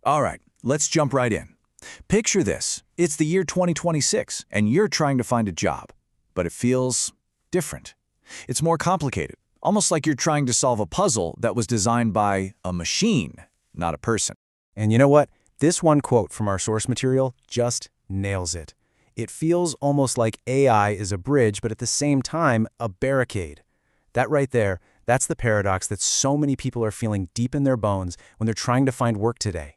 All right, let's jump right in. Picture this. It's the year 2026, and you're trying to find a job. But it feels different. It's more complicated, almost like you're trying to solve a puzzle that was designed by a machine, not a person. And you know what? This one quote from our source material just nails it. It feels almost like AI is a bridge, but at the same time, a barricade. That right there, that's the paradox that so many people are feeling deep in their bones when they're trying to find work today.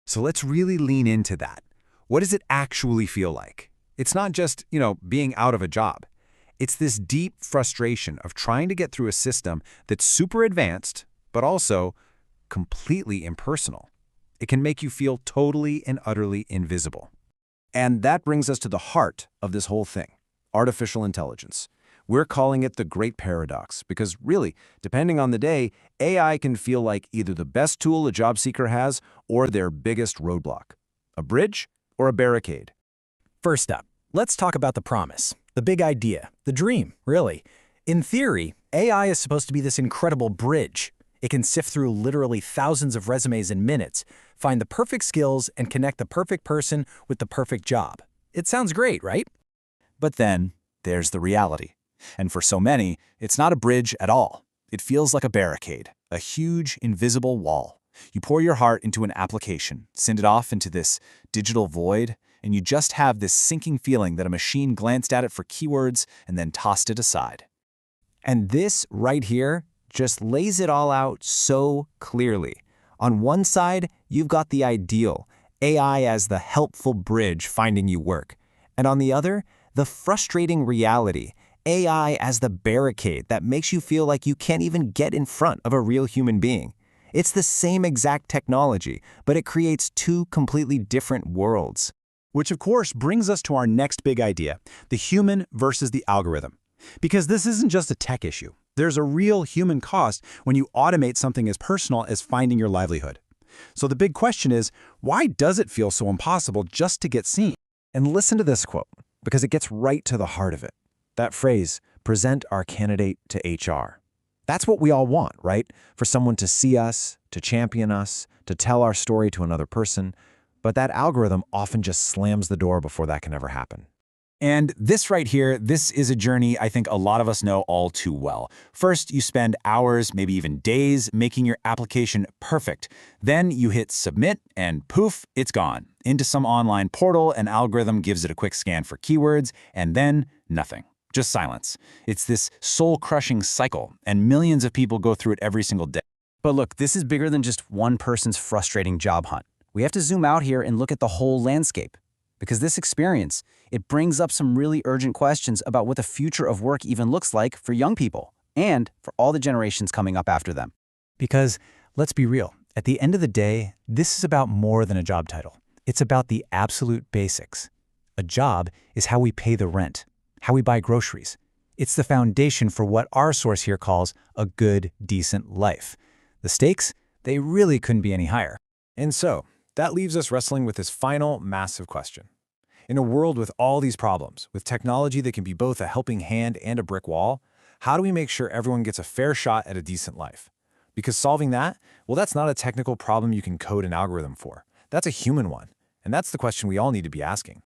So let's really lean into that. What does it actually feel like? It's not just, being out of a job. It's this deep frustration of trying to get through a system that's super advanced, but also completely impersonal. It can make you feel totally and utterly invisible. And that brings us to the heart of this whole thing, artificial intelligence. We're calling it the Great Paradox because really, depending on the day, AI can feel like either the best tool a job seeker has or their biggest roadblock. A bridge or a barricade? First up, let's talk about the promise, the big idea, the dream, really. In theory, AI is supposed to be this incredible bridge. It can sift through literally thousands of resumes in minutes, find the perfect skills, and connect the perfect person with the perfect job. It sounds great, right? But then, there's the reality. And for so many, it's not a bridge at all. It feels like a barricade, a huge, invisible wall. You pour your heart into an application, send it off into this digital void, and you just have this sinking feeling that a machine glanced at it for keywords and then tossed it aside. And this right here just lays it all out so clearly. On one side, you've got the ideal, AI as the helpful bridge finding you work. And on the other, the frustrating reality, AI as the barricade that makes you feel like you can't even get in front of a real human being. It's the same exact technology, but it creates two completely different worlds. Which of course brings us to our next big idea, the human versus the algorithm. Because this isn't just a tech issue. There's a real human cost when you automate something as personal as finding your livelihood. So the big question is, why does it feel so impossible just to get seen? And listen to this quote, because it gets right to the heart of it. That phrase, present our candidate to HR. That's what we all want, right? For someone to see us, to champion us, to tell our story to another person. But that algorithm often just slams the door before that can ever happen. And this right here, this is a journey I think a lot of us know all too well. First, you spend hours, maybe even days, making your application perfect. Then you hit submit and poof, it's gone. Into some online portal, an algorithm gives it a quick scan for keywords, and then nothing. Just silence. It's this soul-crushing cycle, and millions of people go through it every single day. But look, this is bigger than just one person's frustrating job hunt. We have to zoom out here and look at the whole landscape. Because this experience, it brings up some really urgent questions about what the future of work even looks like for young people and for all the generations coming up after them. Because, let's be real, at the end of the day, this is about more than a job title. It's about the absolute basics. A job is how we pay the rent, how we buy groceries. It's the foundation for what our source here calls a good, decent life. The stakes, they really couldn't be any higher. And so, that leaves us wrestling with this final massive question. In a world with all these problems, with technology that can be both a helping hand and a brick wall, how do we make sure everyone gets a fair shot at a decent life? Because solving that, well, that's not a technical problem you can code an algorithm for. That's a human one. And that's the question we all need to be asking.